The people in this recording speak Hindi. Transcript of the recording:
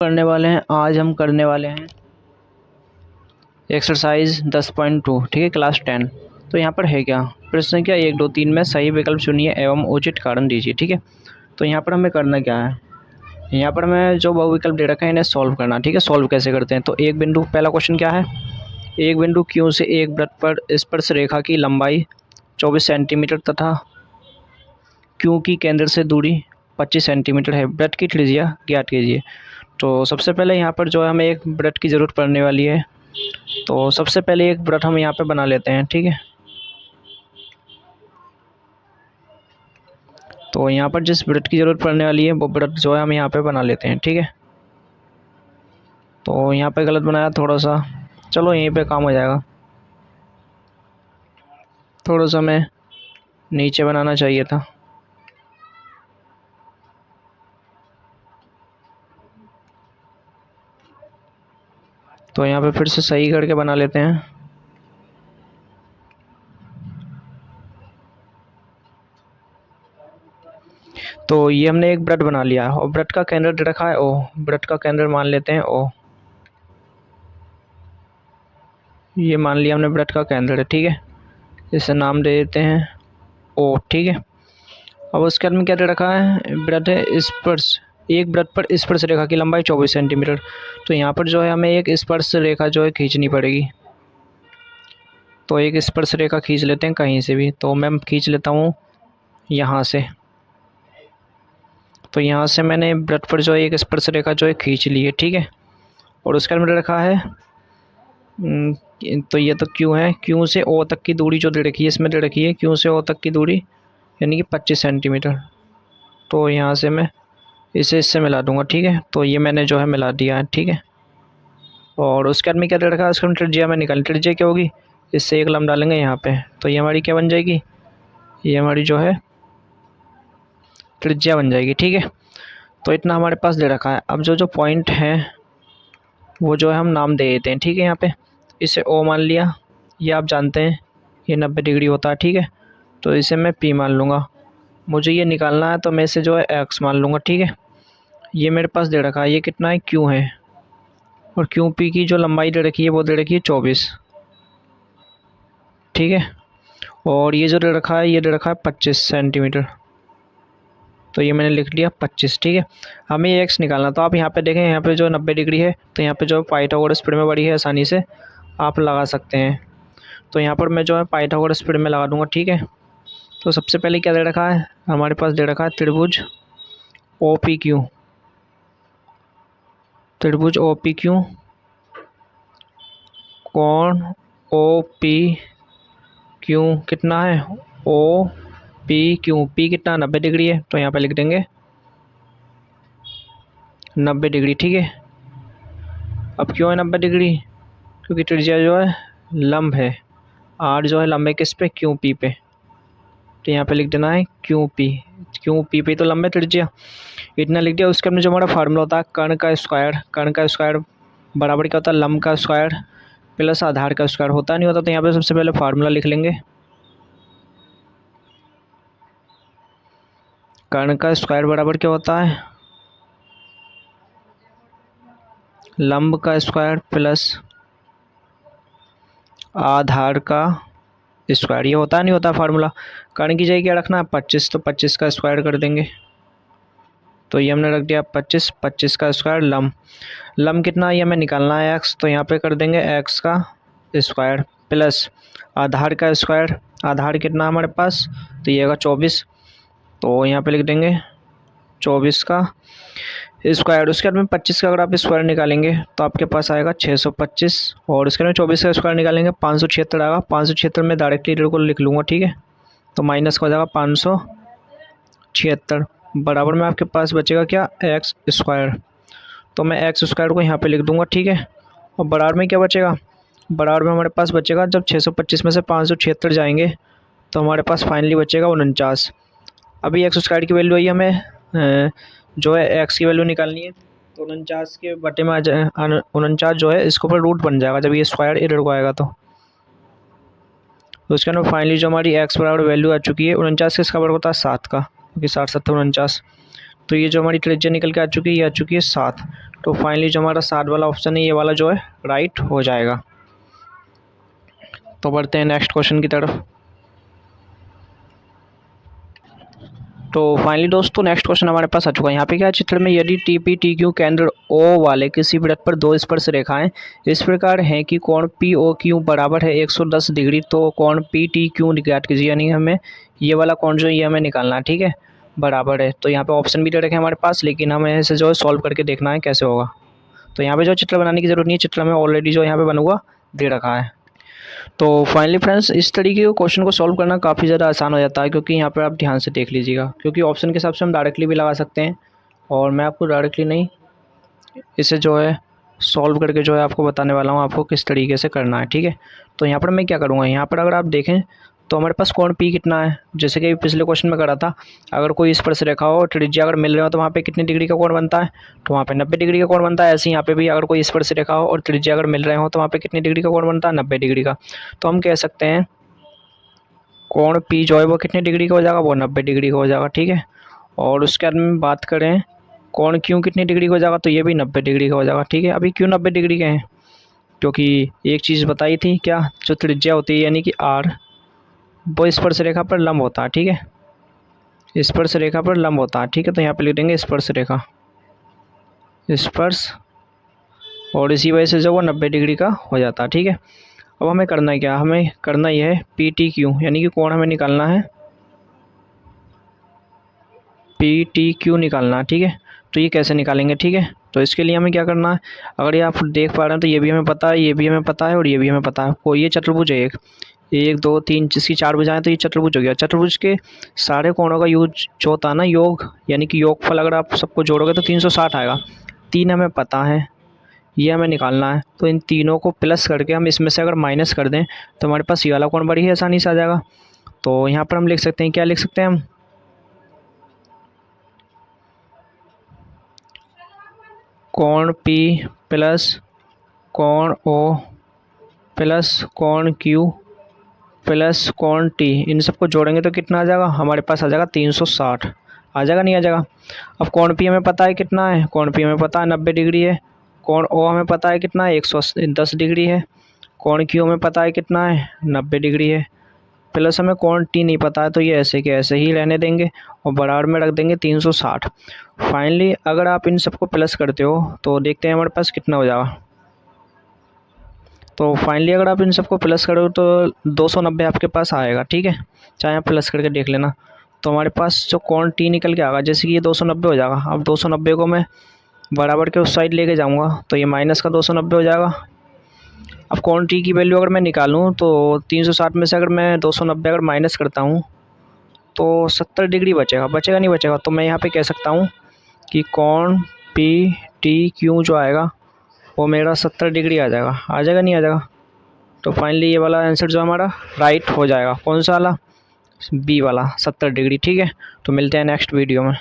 करने वाले हैं। आज हम करने वाले हैं एक्सरसाइज 10.2। ठीक है, क्लास 10। तो यहाँ पर है क्या प्रश्न, क्या 1, 2, 3 में सही विकल्प चुनिए एवं उचित कारण दीजिए। ठीक है, तो यहाँ पर हमें करना क्या है, यहाँ पर हमें जो बहुविकल्प दे रखा है इन्हें सॉल्व करना। ठीक है, सॉल्व कैसे करते हैं, तो एक बिंदु, पहला क्वेश्चन क्या है, एक बिंदु क्यू से एक वृत्त पर स्पर्श रेखा की लंबाई 24 सेंटीमीटर तथा क्यू की केंद्र से दूरी 25 सेंटीमीटर है, वृत्त की त्रिज्या ज्ञात कीजिए। तो सबसे पहले यहाँ पर जो है हमें एक वृत्त की ज़रूरत पड़ने वाली है। तो सबसे पहले एक वृत्त हम यहाँ पे बना लेते हैं। ठीक है, तो यहाँ पर जिस वृत्त की ज़रूरत पड़ने वाली है वो वृत्त जो है हम यहाँ पे बना लेते हैं। ठीक है, तो यहाँ पे गलत बनाया थोड़ा सा, चलो यहीं पे काम हो जाएगा। थोड़ा सा हमें नीचे बनाना चाहिए था। तो यहाँ पे फिर से सही करके बना लेते हैं। तो ये हमने एक वृत्त बना लिया और वृत्त का केंद्र दे रखा है ओ, वृत्त का केंद्र मान लेते हैं ओ, ये मान लिया हमने वृत्त का केंद्र है। ठीक है, इसे नाम दे देते हैं ओ। ठीक है, अब उसके बाद में क्या दे रखा है, वृत्त है स्पर्श, एक वृत्त पर स्पर्श रेखा की लंबाई 24 सेंटीमीटर। तो यहाँ पर जो है हमें एक स्पर्श रेखा जो है खींचनी पड़ेगी। तो एक स्पर्श रेखा खींच लेते हैं कहीं से भी, तो मैं खींच लेता हूँ यहाँ से। तो यहाँ से मैंने वृत्त पर जो है एक स्पर्श रेखा जो है खींच ली है। ठीक है, और उसके बाद में रखा है तो ये तो क्यू है, क्यू से ओ तक की दूरी जो दे रखी है इसमें दे रखी है, क्यू से ओ तक की दूरी यानी कि 25 सेंटीमीटर। तो यहाँ से मैं इसे इससे मिला दूंगा। ठीक है, तो ये मैंने जो है मिला दिया है। ठीक है, और उसके बाद में क्या दे रखा है, उसका त्रिज्या में निकालनी, त्रिज्या क्या होगी, इससे एक लंब डालेंगे यहाँ पे, तो ये हमारी क्या बन जाएगी, ये हमारी जो है त्रिज्या बन जाएगी। ठीक है, तो इतना हमारे पास दे रखा है। अब जो जो पॉइंट है वो जो है हम नाम दे देते हैं। ठीक है, यहाँ पे इसे ओ मान लिया, ये आप जानते हैं ये 90 डिग्री होता है। ठीक है, तो इसे मैं पी मान लूँगा। मुझे ये निकालना है तो मैं इसे जो है एक्स मान लूँगा। ठीक है, ये मेरे पास दे रखा है, ये कितना है, क्यू है, और क्यू पी की जो लंबाई दे रखी है वो दे रखी है 24। ठीक है, और ये जो दे रखा है ये दे रखा है 25 सेंटीमीटर। तो ये मैंने लिख लिया 25। ठीक है, हमें ये एक्स निकालना, तो आप यहाँ पे देखें, यहाँ पे जो 90 डिग्री है तो यहाँ पे जो पाइथागोरस प्रमेय बड़ी है, आसानी से आप लगा सकते हैं। तो यहाँ पर मैं जो है पाइथागोरस प्रमेय लगा दूंगा। ठीक है, तो सबसे पहले क्या दे रखा है, हमारे पास दे रखा है त्रिभुज ओ पी क्यू, त्रिभुज ओ पी क्यू, कोण ओ पी क्यू कितना है, ओ पी क्यू, पी कितना 90 डिग्री है, तो यहाँ पे लिख देंगे 90 डिग्री। ठीक है, अब क्यों है 90 डिग्री, क्योंकि त्रिज्या जो है लंब है, आर जो है लंब है किस पे, क्यू पी पे। तो यहाँ पे लिख देना है क्यू पी, क्यू पी पे तो लंब है त्रिज्या, इतना लिख दिया। उसके अंदर जो हमारा फार्मूला होता है कर्ण का स्क्वायर, कर्ण का स्क्वायर बराबर क्या होता है, लंब का स्क्वायर प्लस आधार का स्क्वायर, होता नहीं होता। तो यहाँ पे सबसे पहले फार्मूला लिख लेंगे, कर्ण का स्क्वायर बराबर क्या होता है, लंब का स्क्वायर प्लस आधार का स्क्वायर, ये होता नहीं होता फार्मूला। कर्ण की जगह क्या रखना है 25, तो 25 का स्क्वायर कर देंगे। तो ये हमने रख दिया 25, 25 का स्क्वायर लंब, लंब कितना ये हमें निकालना है एक्स, तो यहाँ पे कर देंगे एक्स का स्क्वायर प्लस आधार का स्क्वायर, आधार कितना हमारे पास, तो ये आएगा 24, तो यहाँ पे लिख देंगे 24 का स्क्वायर। उसके बाद में 25 का अगर आप स्क्वायर निकालेंगे तो आपके पास आएगा 625, और उसके बाद में 24 का स्क्वायर निकालेंगे 576 आएगा। 576 में डायरेक्टली इधर को लिख लूँगा। ठीक है, तो माइनस का हो जाएगा 576, बराबर में आपके पास बचेगा क्या, एक्स स्क्वायर। तो मैं एक्स स्क्वायर को यहाँ पे लिख दूंगा। ठीक है, और बराबर में क्या बचेगा, बराबर में हमारे पास बचेगा, जब 625 में से 576 जाएंगे तो हमारे पास फाइनली बचेगा 49। अभी एक्स स्क्वायर की वैल्यू आई, हमें जो है एक्स की वैल्यू निकालनी है, तो 49 के बटे में आ जाए 49 जो है इसके ऊपर रूट बन जाएगा जब ये स्क्वायर इधर को आएगा। तो उसके अंदर फाइनली जो हमारी एक्स बराबर वैल्यू आ चुकी है 49, किसका बराबर होता है 7 का, क्योंकि 7 7 49। तो ये जो हमारी त्रिज्या निकल के आ चुकी है, ये आ चुकी है 7। तो फाइनली जो हमारा 7 वाला ऑप्शन है, ये वाला जो है राइट हो जाएगा। तो बढ़ते हैं नेक्स्ट क्वेश्चन की तरफ। तो फाइनली दोस्तों नेक्स्ट क्वेश्चन हमारे पास आ चुका है। यहाँ पे क्या चित्र में यदि टी पी टी क्यू केंद्र ओ वाले किसी वृत्त पर दो स्पर्श रेखाएं इस प्रकार हैं कि कोण पी ओ क्यू बराबर है 110 डिग्री, तो कोण पी टी क्यू ज्ञात कीजिए। यानी हमें ये वाला कोण जो है ये हमें निकालना है, ठीक है, बराबर है। तो यहाँ पे ऑप्शन भी दे रखे हैं हमारे पास, लेकिन हमें इसे जो है सॉल्व करके देखना है कैसे होगा। तो यहाँ पे जो चित्र बनाने की जरूरत नहीं है, चित्र हमें ऑलरेडी जो यहाँ पे बना हुआ दे रखा है। तो फाइनली फ्रेंड्स इस तरीके के क्वेश्चन को सॉल्व करना काफ़ी ज़्यादा आसान हो जाता है, क्योंकि यहाँ पर आप ध्यान से देख लीजिएगा, क्योंकि ऑप्शन के हिसाब से हम डायरेक्टली भी लगा सकते हैं, और मैं आपको डायरेक्टली नहीं इसे जो है सॉल्व करके जो है आपको बताने वाला हूँ आपको किस तरीके से करना है, ठीक है। तो यहाँ पर मैं क्या करूँगा, यहाँ पर अगर आप देखें तो हमारे पास कोण पी कितना है, जैसे कि पिछले क्वेश्चन में करा था, अगर कोई स्पर्श रेखा हो और त्रिज्या अगर मिल रहे हो तो वहाँ पे कितनी डिग्री का कोण बनता है, तो वहाँ पे 90 डिग्री का कोण बनता है। ऐसे ही यहाँ पे भी अगर कोई स्पर्श रेखा हो और त्रिज्या अगर मिल रहे हो तो वहाँ पे कितनी डिग्री का कोण बनता है, 90 डिग्री का। तो हम कह सकते हैं कोण पी जो है वो कितनी डिग्री का हो जाएगा, वो 90 डिग्री का हो जाएगा, ठीक है। और उसके बाद में बात करें कोण क्यों कितनी डिग्री का हो जाएगा, तो ये भी 90 डिग्री का हो जाएगा, ठीक है। अभी क्यों 90 डिग्री के हैं, क्योंकि एक चीज़ बताई थी क्या, जो त्रिज्या होती है यानी कि आर, वो स्पर्श रेखा पर लंब होता है, ठीक है, स्पर्श रेखा पर लंब होता है, ठीक है। तो यहाँ पे लिख देंगे स्पर्श रेखा, स्पर्श, और इसी वजह से जो वो 90 डिग्री का हो जाता है, ठीक है। अब हमें करना है क्या, हमें करना ये है पी टी क्यू, यानी कि कोण हमें निकालना है, पी टी क्यू निकालना है, ठीक है। तो ये कैसे निकालेंगे, ठीक है। तो इसके लिए हमें क्या करना है, अगर ये आप देख पा रहे हैं तो ये भी हमें पता है, ये भी हमें पता है, और ये भी हमें पता है। कोई ये चतुर्भुज है, एक 2 3 जिसकी 4 भुजाएं, तो ये चतुर्भुज हो गया। चतुर्भुज के सारे कोणों का यूज जो होता है ना, योग, यानी कि योगफल अगर आप सबको जोड़ोगे तो 360 आएगा। 3 हमें पता है, ये हमें निकालना है। तो इन तीनों को प्लस करके हम इसमें से अगर माइनस कर दें तो हमारे पास ये वाला कोण बड़ी ही आसानी से आ जाएगा। तो यहाँ पर हम लिख सकते हैं, क्या लिख सकते हैं हम, कोण P प्लस कोण O प्लस कोण Q प्लस कोण T, इन सबको जोड़ेंगे तो कितना आ जाएगा, हमारे पास आ जाएगा 360। आ जाएगा नहीं आ जाएगा। अब कोण P हमें पता है कितना है, कोण P हमें पता है 90 डिग्री है। कोण O हमें पता है कितना है, 110 डिग्री है। कोण Q हमें पता है कितना है, 90 डिग्री है। प्लस हमें कोण T नहीं पता है, तो ये ऐसे के ऐसे ही रहने देंगे और बराबर में रख देंगे 360। फाइनली अगर आप इन सबको प्लस करते हो तो देखते हैं हमारे पास कितना हो जाएगा। तो फाइनली अगर आप इन सबको प्लस करो तो 290 आपके पास आएगा, ठीक है, चाहे आप प्लस करके देख लेना। तो हमारे पास जो कोण T निकल के आएगा, जैसे कि ये 290 हो जाएगा। अब 290 को मैं बराबर के उस साइड लेके जाऊंगा तो ये माइनस का 290 हो जाएगा। अब कोण T की वैल्यू अगर मैं निकालूं तो 360 में से अगर मैं 290 अगर माइनस करता हूं तो 70 डिग्री बचेगा, बचेगा नहीं बचेगा। तो मैं यहाँ पे कह सकता हूँ कि कोण पी टी क्यू जो आएगा वो मेरा 70 डिग्री आ जाएगा। आ जाएगा नहीं आ जाएगा। तो फाइनली ये वाला आंसर जो हमारा राइट हो जाएगा। कौन सा वाला, बी वाला 70 डिग्री, ठीक है। तो मिलते हैं नेक्स्ट वीडियो में।